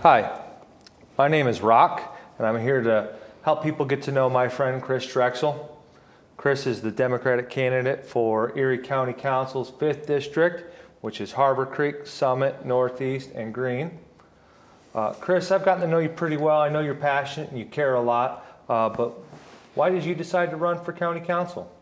Hi, my name is Rock, and I'm here to help people get to know my friend Chris Drexel. Chris is the Democratic candidate for Erie County Council's 5th District, which is Harbor Creek, Summit, Northeast, and Green. Chris, I've gotten to know you pretty well. I know you're passionate and you care a lot, but why did you decide to run for county council?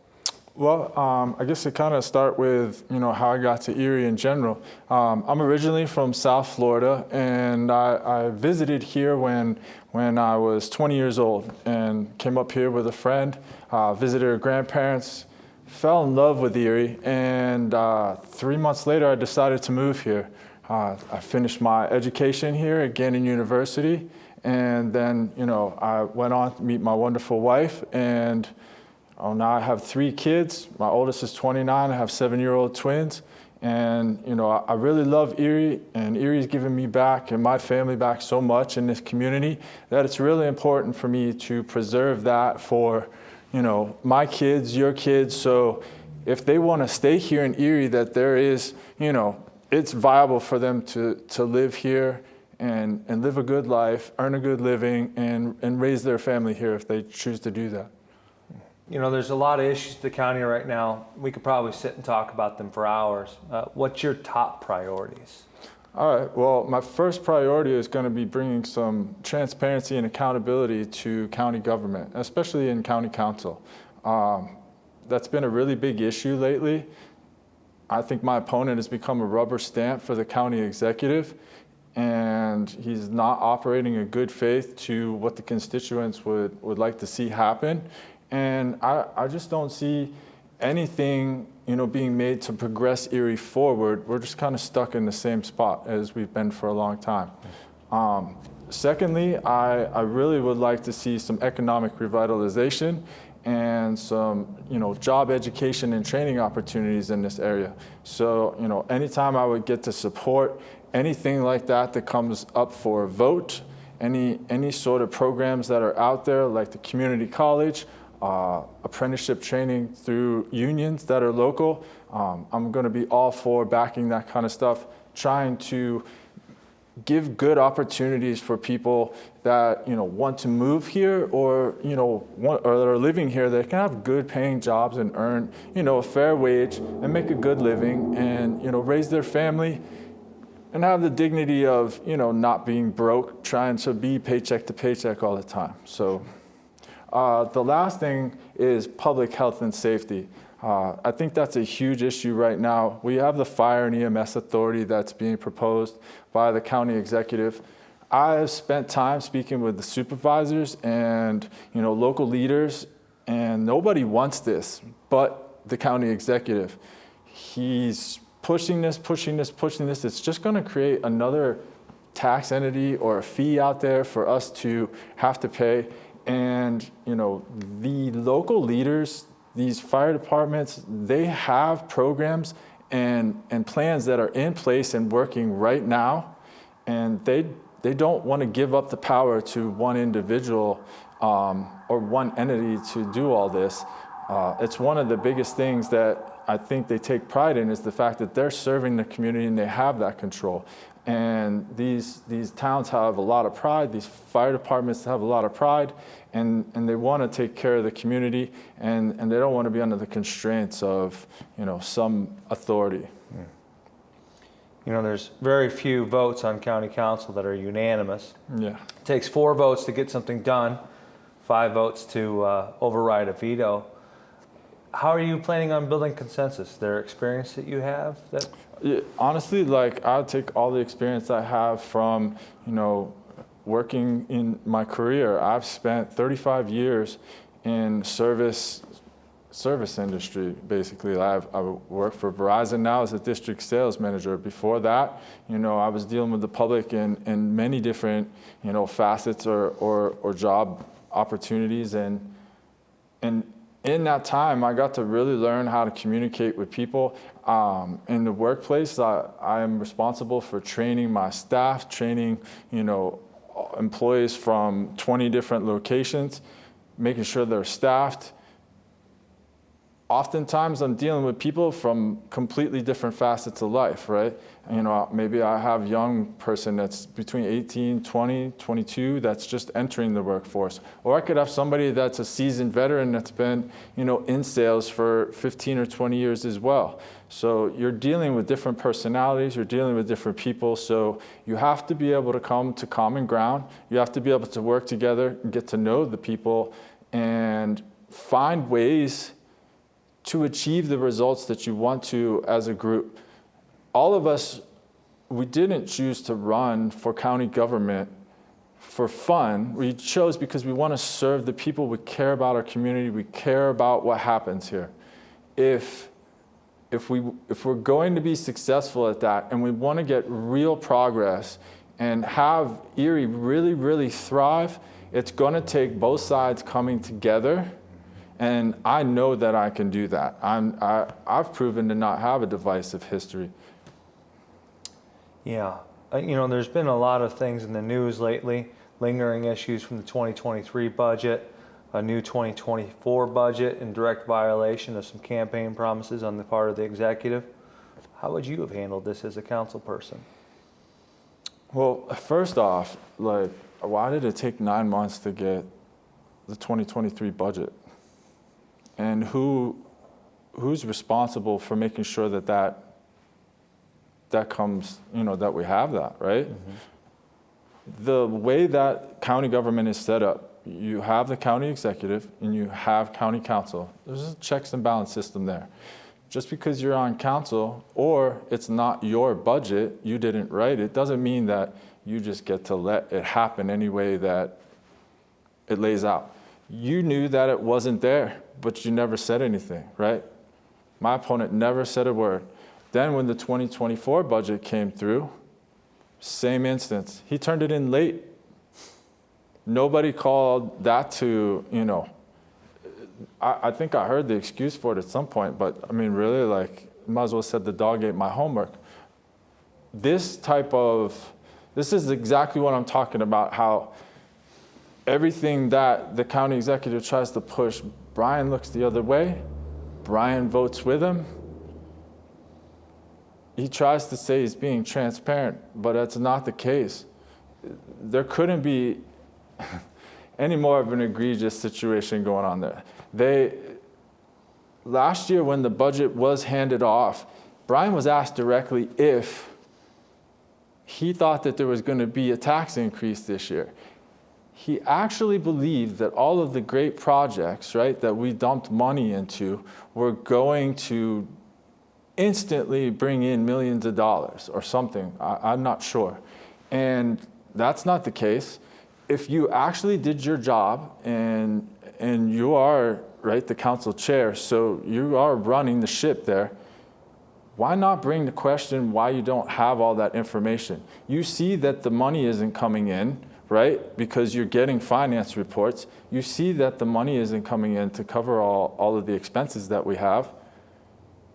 Well, I guess to kind of start with, how I got to Erie in general. I'm originally from South Florida, and I visited here when I was 20 years old and came up here with a friend, visited her grandparents, fell in love with Erie, and 3 months later I decided to move here. I finished my education here at Gannon University, and then, I went on to meet my wonderful wife, and now I have 3 kids. My oldest is 29. I have 7-year-old twins. And, I really love Erie, and Erie's given me back and my family back so much in this community that it's really important for me to preserve that for, my kids, your kids. So if they want to stay here in Erie, that there is, it's viable for them to live here and live a good life, earn a good living, and raise their family here if they choose to do that. There's a lot of issues in the county right now. We could probably sit and talk about them for hours. What's your top priorities? All right, well, my first priority is going to be bringing some transparency and accountability to county government, especially in county council. That's been a really big issue lately. I think my opponent has become a rubber stamp for the county executive, and he's not operating in good faith to what the constituents would like to see happen. And I just don't see anything, being made to progress Erie forward. We're just kind of stuck in the same spot as we've been for a long time. Secondly, I really would like to see some economic revitalization and some, job education and training opportunities in this area. So, anytime I would get to support anything like that comes up for a vote, any sort of programs that are out there, like the community college, apprenticeship training through unions that are local. I'm going to be all for backing that kind of stuff, trying to give good opportunities for people that want to move here or or are living here. They can have good paying jobs and earn a fair wage and make a good living and raise their family and have the dignity of not being broke, trying to be paycheck to paycheck all the time. So. The last thing is public health and safety. I think that's a huge issue right now. We have the fire and EMS authority that's being proposed by the county executive. I've spent time speaking with the supervisors and local leaders, and nobody wants this but the county executive. He's pushing this. It's just going to create another tax entity or a fee out there for us to have to pay. And, the local leaders, these fire departments, they have programs and plans that are in place and working right now. And they don't want to give up the power to one individual or one entity to do all this. It's one of the biggest things that I think they take pride in is the fact that they're serving the community and they have that control. And these towns have a lot of pride, these fire departments have a lot of pride, and they want to take care of the community, and they don't want to be under the constraints of, some authority. There's very few votes on county council that are unanimous. Yeah. It takes 4 votes to get something done, 5 votes to override a veto. How are you planning on building consensus? Is there experience that you have that? Yeah, honestly, I'll take all the experience I have from, working in my career. I've spent 35 years in service industry, basically. I work for Verizon now as a district sales manager. Before that, I was dealing with the public in many different, facets or job opportunities. And in that time, I got to really learn how to communicate with people. In the workplace, I am responsible for training my staff, training, employees from 20 different locations, making sure they're staffed, oftentimes I'm dealing with people from completely different facets of life, right? You know, maybe I have a young person that's between 18, 20, 22 that's just entering the workforce. Or I could have somebody that's a seasoned veteran that's been, you know, in sales for 15 or 20 years as well. So you're dealing with different personalities, you're dealing with different people, so you have to be able to come to common ground. You have to be able to work together and get to know the people and find ways to achieve the results that you want to as a group. All of us, we didn't choose to run for county government for fun. We chose because we want to serve the people. We care about our community. We care about what happens here. If we're going to be successful at that and we want to get real progress and have Erie really, really thrive, it's going to take both sides coming together. And I know that I can do that. I've proven to not have a divisive history. Yeah, you know, there's been a lot of things in the news lately, lingering issues from the 2023 budget, a new 2024 budget in direct violation of some campaign promises on the part of the executive. How would you have handled this as a council person? Well, first off, like, why did it take 9 months to get the 2023 budget? And who's responsible for making sure that comes, you know, that we have that, right? Mm-hmm. The way that county government is set up, you have the county executive and you have county council. There's a checks and balance system there. Just because you're on council or it's not your budget, you didn't write it, doesn't mean that you just get to let it happen any way that it lays out. You knew that it wasn't there, but you never said anything, right? My opponent never said a word. Then when the 2024 budget came through, same instance. He turned it in late. Nobody called that to, you know, I think I heard the excuse for it at some point, but I mean, really, like, might as well said the dog ate my homework. This is exactly what I'm talking about, how everything that the county executive tries to push, Brian looks the other way. Brian votes with him. He tries to say he's being transparent, but that's not the case. There couldn't be any more of an egregious situation going on there. Last year when the budget was handed off, Brian was asked directly if he thought that there was going to be a tax increase this year. He actually believed that all of the great projects, right, that we dumped money into were going to instantly bring in millions of dollars or something. I'm not sure. And that's not the case. If you actually did your job and you are, right, the council chair, so you are running the ship there, why not bring the question why you don't have all that information? You see that the money isn't coming in, right? Because you're getting finance reports. You see that the money isn't coming in to cover all of the expenses that we have.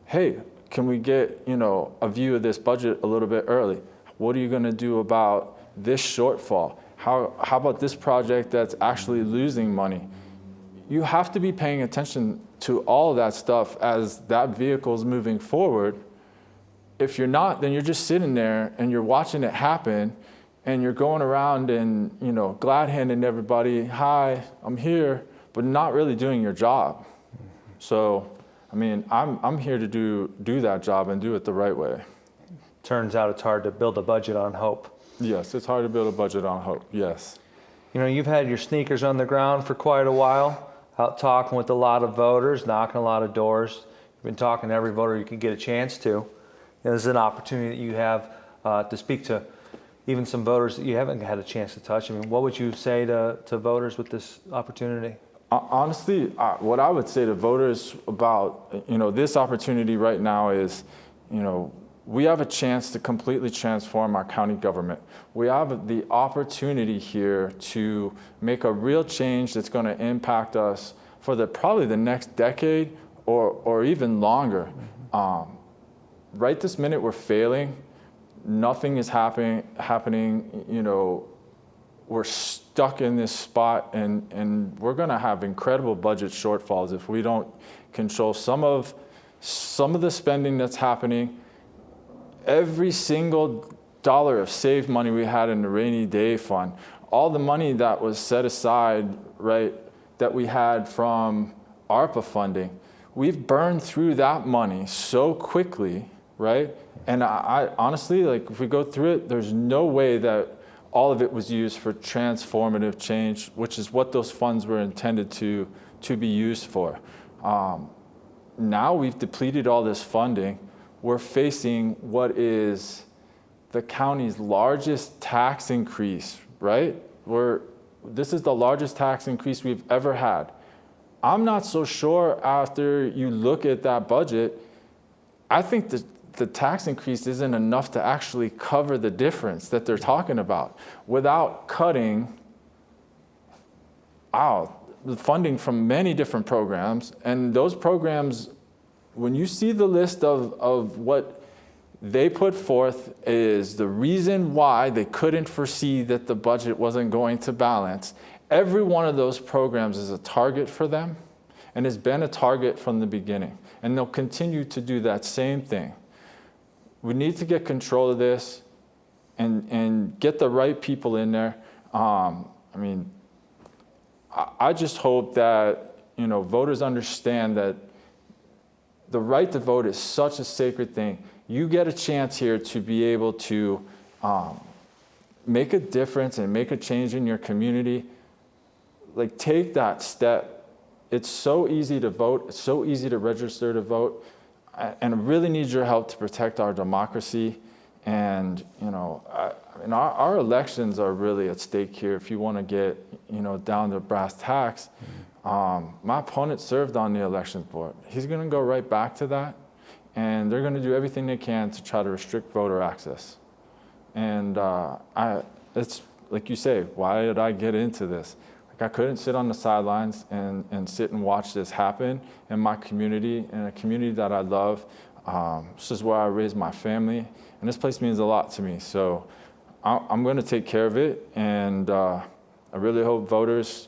Hey, can we get, you know, a view of this budget a little bit early? What are you going to do about this shortfall? How about this project that's actually losing money? You have to be paying attention to all of that stuff as that vehicle is moving forward. If you're not, then you're just sitting there and you're watching it happen. And you're going around and, you know, glad-handing everybody, hi, I'm here, but not really doing your job. So, I mean, I'm here to do that job and do it the right way. Turns out it's hard to build a budget on hope. Yes, it's hard to build a budget on hope, yes. You know, you've had your sneakers on the ground for quite a while, out talking with a lot of voters, knocking a lot of doors. You've been talking to every voter you can get a chance to. You know, this is an opportunity that you have to speak to even some voters that you haven't had a chance to touch. I mean, what would you say to voters with this opportunity? Honestly, what I would say to voters about, you know, this opportunity right now is, you know, we have a chance to completely transform our county government. We have the opportunity here to make a real change that's going to impact us for probably the next decade or even longer. Mm-hmm. Right this minute, we're failing. Nothing is happening, you know, we're stuck in this spot, and we're going to have incredible budget shortfalls if we don't control some of the spending that's happening. Every single dollar of saved money we had in the rainy day fund, all the money that was set aside, right, that we had from ARPA funding, we've burned through that money so quickly, right? And I honestly, like, if we go through it, there's no way that all of it was used for transformative change, which is what those funds were intended to be used for. Now we've depleted all this funding. We're facing what is the county's largest tax increase, right? This is the largest tax increase we've ever had. I'm not so sure after you look at that budget, I think the tax increase isn't enough to actually cover the difference that they're talking about without cutting out the funding from many different programs. And those programs, when you see the list of what they put forth is the reason why they couldn't foresee that the budget wasn't going to balance, every one of those programs is a target for them and has been a target from the beginning. And they'll continue to do that same thing. We need to get control of this and get the right people in there. I just hope that, voters understand that the right to vote is such a sacred thing. You get a chance here to be able to make a difference and make a change in your community. Like, take that step. It's so easy to vote. It's so easy to register to vote. And I really need your help to protect our democracy. And, our elections are really at stake here. If you want to get, down to brass tacks, my opponent served on the elections board. He's going to go right back to that. And they're going to do everything they can to try to restrict voter access. And it's like you say, why did I get into this? Like, I couldn't sit on the sidelines and sit and watch this happen in my community, in a community that I love. This is where I raised my family, and this place means a lot to me. So I'm going to take care of it, and I really hope voters,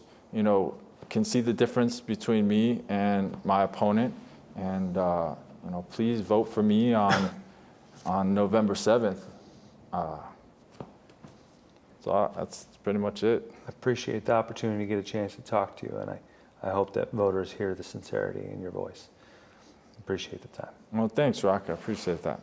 can see the difference between me and my opponent, and please vote for me on November 7th. So that's pretty much it. I appreciate the opportunity to get a chance to talk to you, and I hope that voters hear the sincerity in your voice. Appreciate the time. Well, thanks, Rock. I appreciate that.